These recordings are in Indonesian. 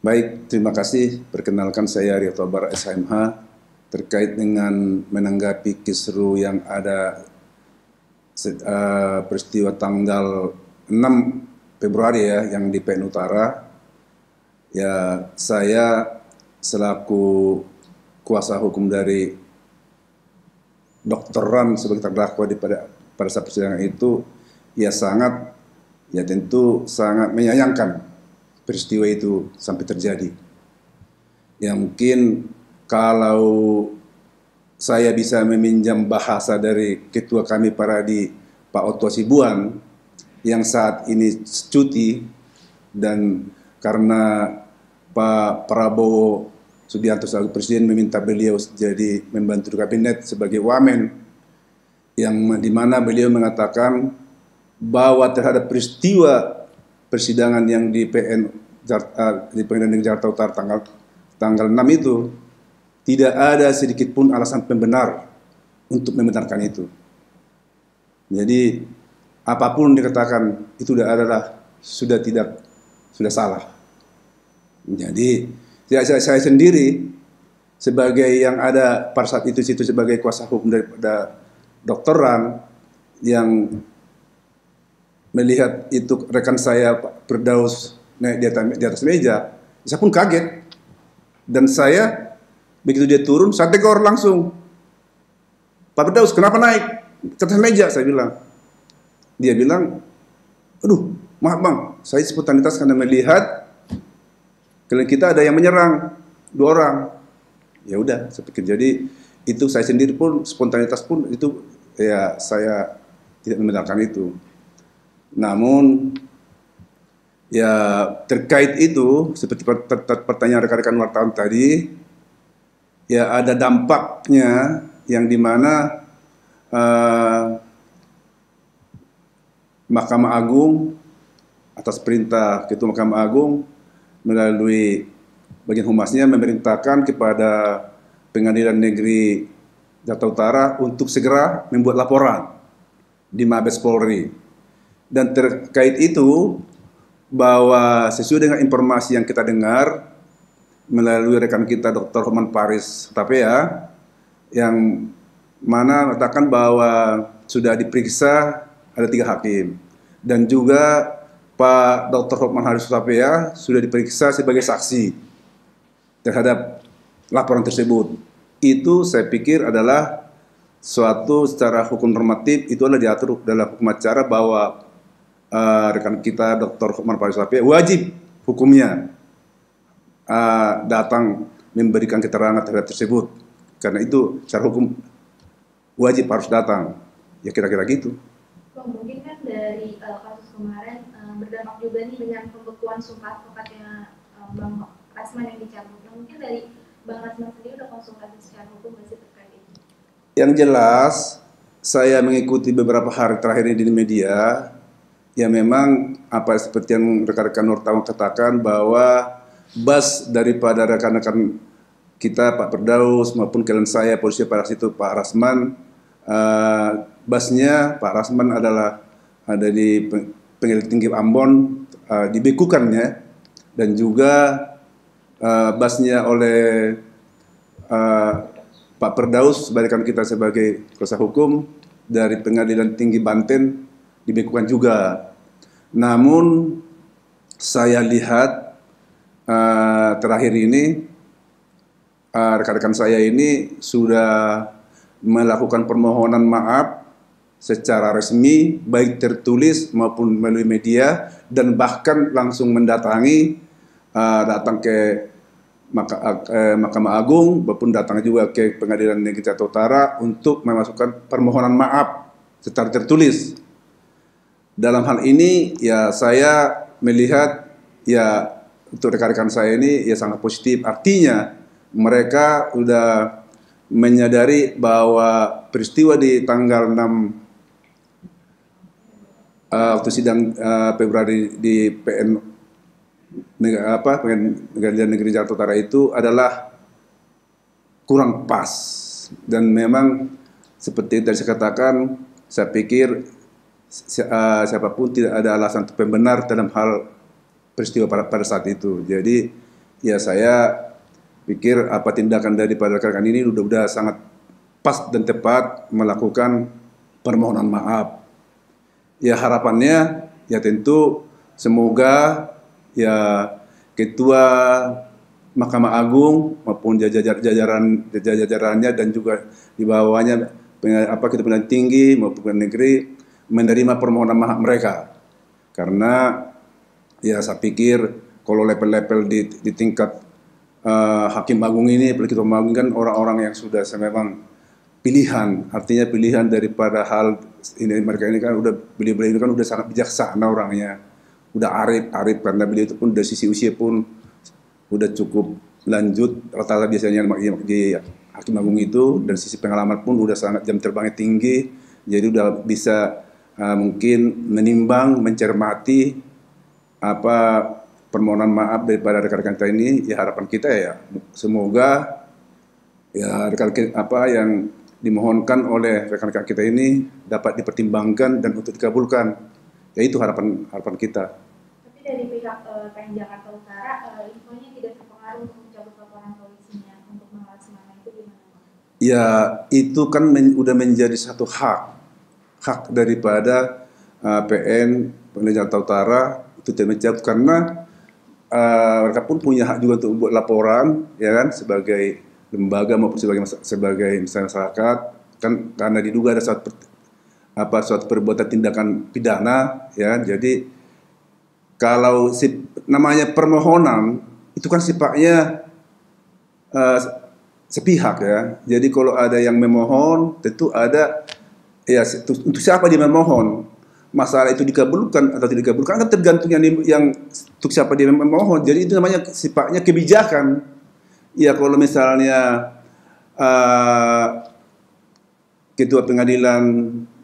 Baik, terima kasih. Perkenalkan saya Rio Tobar SMH terkait dengan menanggapi kisru yang ada peristiwa tanggal 6 Februari ya yang di PN Utara. Ya, saya selaku kuasa hukum dari Dr. Ran sebagai terdakwa pada saat persidangan itu ya tentu sangat menyayangkan peristiwa itu sampai terjadi. Ya mungkin kalau saya bisa meminjam bahasa dari ketua kami Paradi Pak Otto Hasibuan yang saat ini cuti, dan karena Pak Prabowo Subianto sebagai presiden meminta beliau jadi membantu kabinet sebagai wamen, yang di mana beliau mengatakan bahwa terhadap peristiwa persidangan yang di di Pengadilan Negeri Jakarta Utara tanggal 6 itu tidak ada sedikit pun alasan pembenar untuk membenarkan itu. Jadi apapun dikatakan itu sudah salah. Jadi saya sendiri sebagai yang ada pada saat itu sebagai kuasa hukum daripada dokteran yang melihat itu rekan saya Pak Firdaus naik di atas meja, saya pun kaget. Dan saya begitu dia turun, saya tegur langsung, Pak Firdaus kenapa naik ke atas meja? Saya bilang. Dia bilang, aduh maaf bang, saya spontanitas karena melihat klien kita ada yang menyerang 2 orang. Ya udah, saya pikir jadi itu saya sendiri pun spontanitas pun itu ya saya tidak membenarkan itu. Namun ya terkait itu seperti pertanyaan rekan-rekan wartawan tadi, ya ada dampaknya yang dimana Mahkamah Agung atas perintah Ketua Mahkamah Agung melalui bagian humasnya memerintahkan kepada Pengadilan Negeri Jakarta Utara untuk segera membuat laporan di Mabes Polri. Dan terkait itu, bahwa sesuai dengan informasi yang kita dengar melalui rekan kita Dr. Hotman Paris Hutapea, yang mana mengatakan bahwa sudah diperiksa ada 3 hakim, dan juga Pak Dr. Hotman Paris Hutapea sudah diperiksa sebagai saksi terhadap laporan tersebut. Itu saya pikir adalah suatu secara hukum normatif, itu adalah diatur dalam hukum acara bahwa rekan kita Dr. Hotman Paris Hutapea wajib hukumnya datang memberikan keterangan terhadap tersebut. Karena itu secara hukum wajib harus datang. Ya kira-kira gitu. Mungkin kan dari kasus kemarin berdampak juga nih dengan pembekuan sumpah advokatnya Bang Rasman yang dicabut. Mungkin dari Bang Rasman sendiri udah konsultasi secara hukum nggak sih terkait itu? Yang jelas saya mengikuti beberapa hari terakhir ini di media. Ya memang apa seperti yang rekan-rekan wartawan katakan bahwa bas daripada rekan-rekan kita Pak Firdaus maupun klien saya polisi pada situ Pak Rasman, basnya Pak Rasman ada di Pengadilan Tinggi Ambon, dibekukannya, dan juga basnya oleh Pak Firdaus sebagai kita sebagai kuasa hukum dari Pengadilan Tinggi Banten dibekukan juga. Namun saya lihat terakhir ini rekan-rekan saya ini sudah melakukan permohonan maaf secara resmi, baik tertulis maupun melalui media, dan bahkan langsung mendatangi datang ke Mahkamah Agung maupun datang juga ke Pengadilan Negeri Jakarta Utara untuk memasukkan permohonan maaf secara tertulis. Dalam hal ini ya saya melihat ya untuk rekan-rekan saya ini ya sangat positif. Artinya mereka sudah menyadari bahwa peristiwa di tanggal 6 waktu sidang Februari di Pengadilan Negeri Jakarta Utara itu adalah kurang pas, dan memang seperti yang tadi saya katakan, saya pikir siapapun tidak ada alasan pembenar dalam hal peristiwa pada saat itu. Jadi ya saya pikir apa tindakan daripada rekan-rekan ini udah sangat pas dan tepat melakukan permohonan maaf. Ya harapannya ya tentu semoga ya Ketua Mahkamah Agung maupun jajarannya dan juga di bawahnya Ketua Pengadilan Tinggi maupun Pengadilan Negeri menerima permohonan maaf mereka. Karena ya saya pikir kalau level-level di tingkat Hakim Agung ini, Ketua Agung kan orang-orang yang sudah memang pilihan, artinya pilihan daripada hal ini mereka ini kan beliau ini kan udah sangat bijaksana orangnya, udah arif karena beliau itu pun dari sisi usia pun udah cukup lanjut rata-rata biasanya di Hakim Agung itu, dan sisi pengalaman pun udah sangat jam terbangnya tinggi, jadi udah bisa mungkin menimbang, mencermati apa permohonan maaf daripada rekan-rekan kita ini. Ya harapan kita ya semoga ya rekan-rekan yang dimohonkan oleh rekan-rekan kita ini dapat dipertimbangkan dan untuk dikabulkan. Ya itu harapan kita. Tapi dari pihak PN Jakarta Utara, infonya tidak terpengaruh untuk mencabut laporan polisinya untuk menolak semangat itu gimana? Ya itu kan udah menjadi satu hak daripada PN Jakarta Utara itu tidak mencabut, karena mereka pun punya hak juga untuk membuat laporan, ya kan, sebagai lembaga maupun sebagai masyarakat, kan karena diduga ada suatu perbuatan tindakan pidana, ya. Jadi kalau namanya permohonan itu kan sifatnya sepihak, ya. Jadi kalau ada yang memohon tentu ada ya untuk siapa dia memohon. Masalah itu dikabulkan atau tidak dikabulkan kan tergantung yang untuk siapa dia memohon. Jadi itu namanya sifatnya kebijakan. Ya kalau misalnya Ketua Pengadilan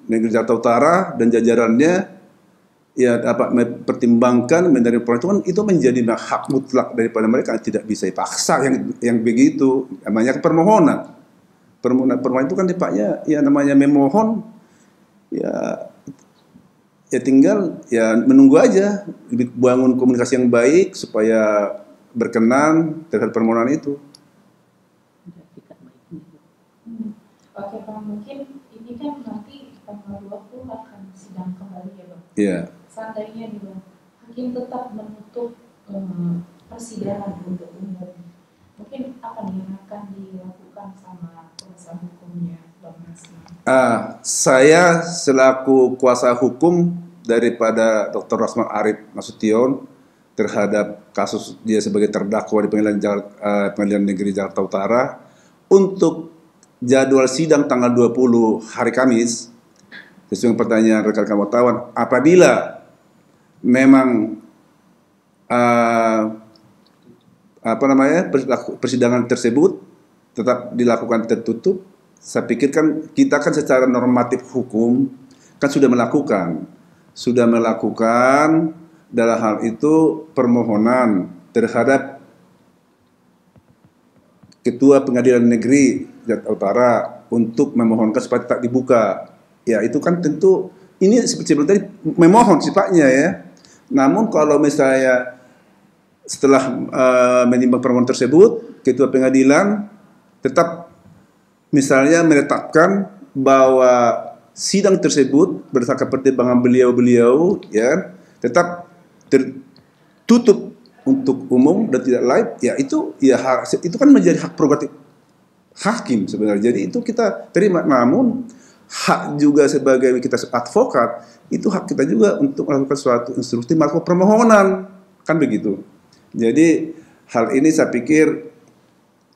Negeri Jakarta Utara dan jajarannya ya dapat mempertimbangkan menerima permohonan itu menjadi hak mutlak daripada mereka, tidak bisa dipaksa yang begitu. Namanya permohonan itu kan sifatnya ya namanya memohon, ya tinggal ya menunggu aja, bangun komunikasi yang baik supaya berkenan terhadap permohonan itu. Oke Bang, mungkin ini kan nanti tanggal 20 akan sidang kembali ya Bang. Iya. Seandainya nih Bang, hakim tetap menutup persidangan untuk umum, mungkin apa nih yang akan dilakukan sama kuasa hukumnya Bang Rasman? Saya selaku kuasa hukum daripada Dr. Rasman Arif Nasution terhadap kasus dia sebagai terdakwa di Pengadilan Negeri Jakarta Utara, untuk jadwal sidang tanggal 20 hari Kamis, sesuai pertanyaan rekan-rekan wartawan, apabila memang persidangan tersebut tetap dilakukan tertutup, saya pikir kan kita kan secara normatif hukum kan sudah melakukan dalam hal itu permohonan terhadap Ketua Pengadilan Negeri Jakarta Utara untuk memohonkan supaya tak dibuka. Ya itu kan tentu ini seperti tadi memohon sifatnya, ya. Namun kalau misalnya setelah menimbang permohonan tersebut, Ketua Pengadilan tetap misalnya menetapkan bahwa sidang tersebut berdasarkan pertimbangan beliau ya tetap tertutup untuk umum dan tidak live, ya itu kan menjadi hak prerogatif hakim sebenarnya. Jadi itu kita terima, namun hak juga sebagai kita advokat itu hak kita juga untuk melakukan suatu instruksi melakukan permohonan, kan begitu. Jadi hal ini saya pikir,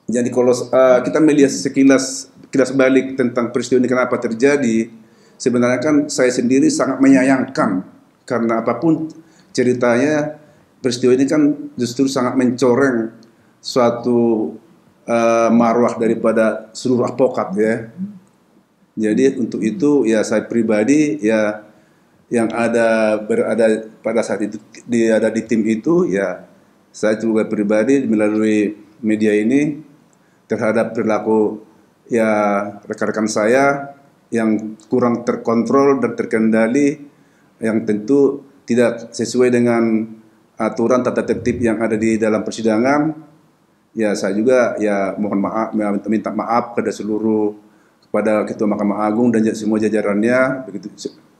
jadi kalau kita melihat sekilas balik tentang peristiwa ini kenapa terjadi, sebenarnya kan saya sendiri sangat menyayangkan, karena apapun ceritanya peristiwa ini kan justru sangat mencoreng suatu marwah daripada seluruh advokat, ya. Jadi untuk itu ya saya pribadi ya yang berada pada saat itu ada di tim itu, ya saya juga pribadi melalui media ini terhadap perilaku ya rekan-rekan saya yang kurang terkontrol dan terkendali, yang tentu tidak sesuai dengan aturan tata tertib yang ada di dalam persidangan, Ya saya juga ya mohon maaf, minta maaf kepada Ketua Mahkamah Agung dan semua jajarannya,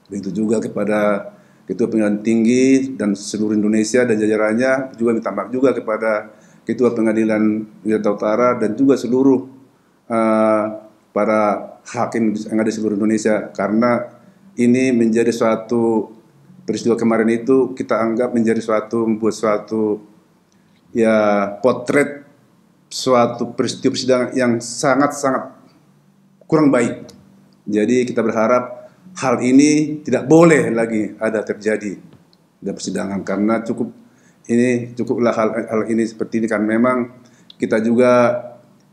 begitu juga kepada Ketua Pengadilan Tinggi dan seluruh Indonesia dan jajarannya, juga minta maaf juga kepada Ketua Pengadilan Jakarta Utara dan juga seluruh para hakim yang ada di seluruh Indonesia, karena ini menjadi suatu peristiwa kemarin itu kita anggap menjadi membuat suatu ya potret suatu peristiwa persidangan yang sangat-sangat kurang baik. Jadi kita berharap hal ini tidak boleh lagi ada terjadi dalam persidangan, karena cukuplah hal ini seperti ini kan. Memang kita juga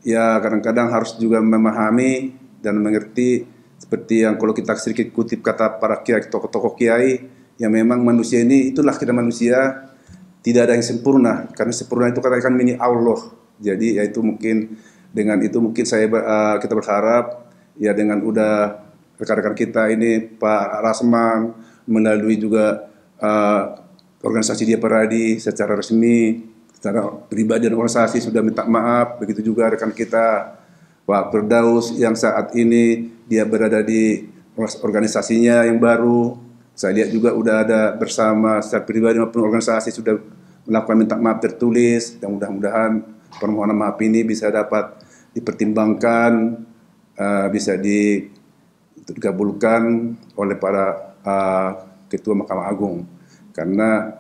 ya kadang-kadang harus juga memahami dan mengerti, seperti yang kalau kita sedikit kutip kata para kiai, tokoh-tokoh kiai, yang memang manusia ini itulah kita manusia, tidak ada yang sempurna, karena sempurna itu katakan milik Allah. Jadi ya itu mungkin dengan itu mungkin kita berharap ya dengan udah rekan-rekan kita ini Pak Rasman melalui juga organisasi Dia Peradi secara resmi, secara pribadi dan organisasi sudah minta maaf. Begitu juga rekan kita Pak Firdaus yang saat ini dia berada di organisasinya yang baru. Saya lihat juga udah ada bersama secara pribadi maupun organisasi sudah melakukan minta maaf tertulis, dan mudah-mudahan permohonan maaf ini bisa dapat dipertimbangkan, bisa dikabulkan oleh para Ketua Mahkamah Agung. Karena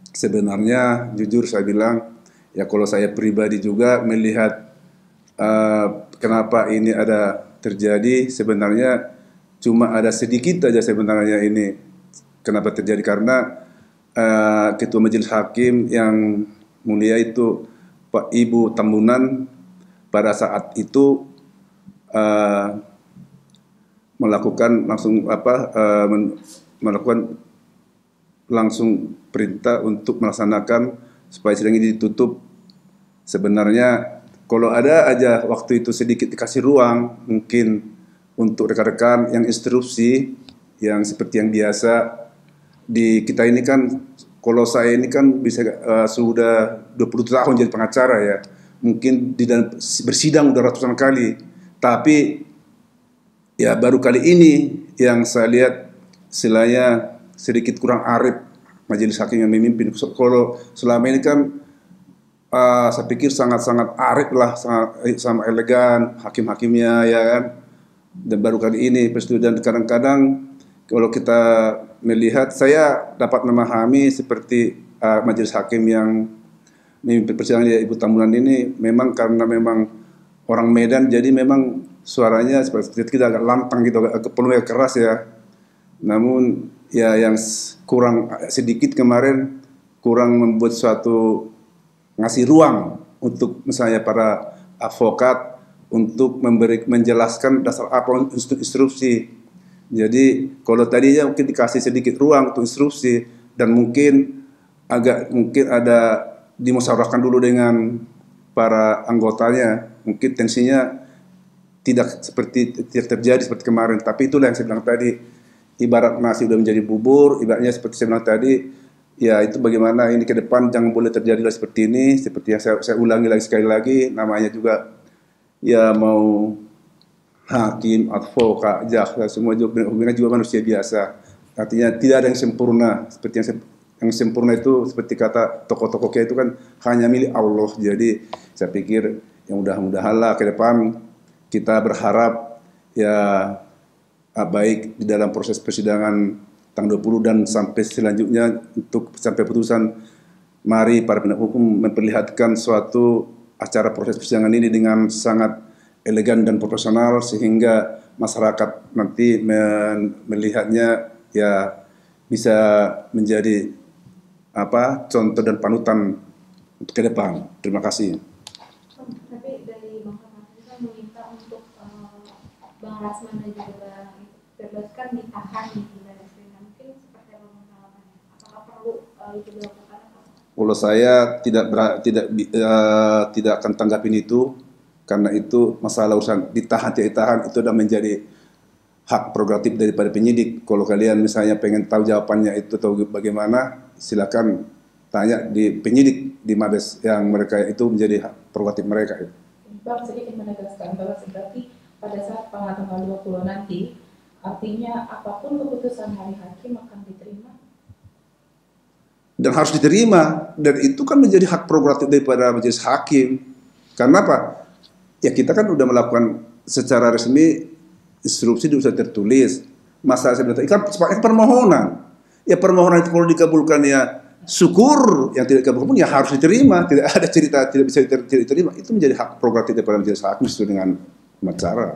sebenarnya jujur saya bilang, ya kalau saya pribadi juga melihat kenapa ini ada terjadi, sebenarnya cuma ada sedikit aja sebenarnya ini kenapa terjadi, karena Ketua Majelis Hakim yang mulia itu Pak Ibu Tambunan pada saat itu melakukan langsung perintah untuk melaksanakan supaya sidang ini ditutup. Sebenarnya kalau ada aja waktu itu sedikit dikasih ruang mungkin untuk rekan-rekan yang instruksi yang seperti yang biasa di kita ini kan, kalau saya ini kan bisa sudah 20 tahun jadi pengacara ya, mungkin di dalam bersidang udah ratusan kali, tapi ya baru kali ini yang saya lihat istilahnya sedikit kurang arif majelis hakim yang memimpin. Kalau selama ini kan saya pikir sangat-sangat arif lah, sama elegan hakim-hakimnya ya kan, dan baru kali ini dan kadang-kadang kalau kita melihat, saya dapat memahami seperti majelis hakim yang memimpin persidangan ya Ibu Tambunan ini, memang karena memang orang Medan, jadi memang suaranya seperti kita agak lantang gitu, agak penuh keras ya. Namun ya yang kurang sedikit kemarin, kurang membuat suatu ngasih ruang untuk misalnya para advokat untuk menjelaskan dasar apa untuk instruksi. Jadi kalau tadinya mungkin dikasih sedikit ruang untuk instruksi dan mungkin ada dimusyawarahkan dulu dengan para anggotanya, mungkin tensinya tidak terjadi seperti kemarin. Tapi itulah yang saya bilang tadi, ibarat nasi sudah menjadi bubur, ibaratnya seperti saya bilang tadi, ya itu bagaimana ini ke depan jangan boleh terjadi seperti ini. Seperti yang saya ulangi lagi sekali lagi, namanya juga ya mau hakim, advokat, jaksa, semua juga manusia biasa. Artinya tidak ada yang sempurna. Seperti yang sempurna itu seperti kata tokoh-tokoh itu kan hanya milik Allah. Jadi saya pikir yang mudah-mudahanlah ke depan kita berharap ya baik di dalam proses persidangan tanggal 20 dan sampai selanjutnya untuk sampai putusan, mari para penegak hukum memperlihatkan suatu acara proses persidangan ini dengan sangat elegan dan profesional sehingga masyarakat nanti melihatnya ya bisa menjadi contoh dan panutan untuk ke depan. Terima kasih. Tapi dari Bang Rahman kan meminta untuk Bang Rasman dan juga Bang Firdaus kan ditahan di baris krim. Mungkin seperti apa pengalamannya? Apakah perlu itu dilakukan? Kalau saya tidak akan tanggapin itu. Karena itu masalah urusan ditahan tidak ditahan itu sudah menjadi hak prerogatif daripada penyidik. Kalau kalian misalnya pengen tahu jawabannya itu atau bagaimana, silakan tanya di penyidik di Mabes yang mereka itu menjadi hak prerogatif mereka. Bang sedikit menegaskan bahwa berarti pada saat tanggal 20 nanti, artinya apapun keputusan hari hakim akan diterima? Dan harus diterima, dan itu kan menjadi hak prerogatif daripada majelis hakim. Karena apa? Ya kita kan udah melakukan secara resmi instruksi sudah tertulis. Masalah sebenarnya kan sebagai permohonan. Ya permohonan itu kalau dikabulkan ya syukur, yang tidak dikabulkan pun ya harus diterima. Tidak ada cerita tidak bisa diterima. Itu menjadi hak prerogatif daripada majelis hakim sesuai dengan acara.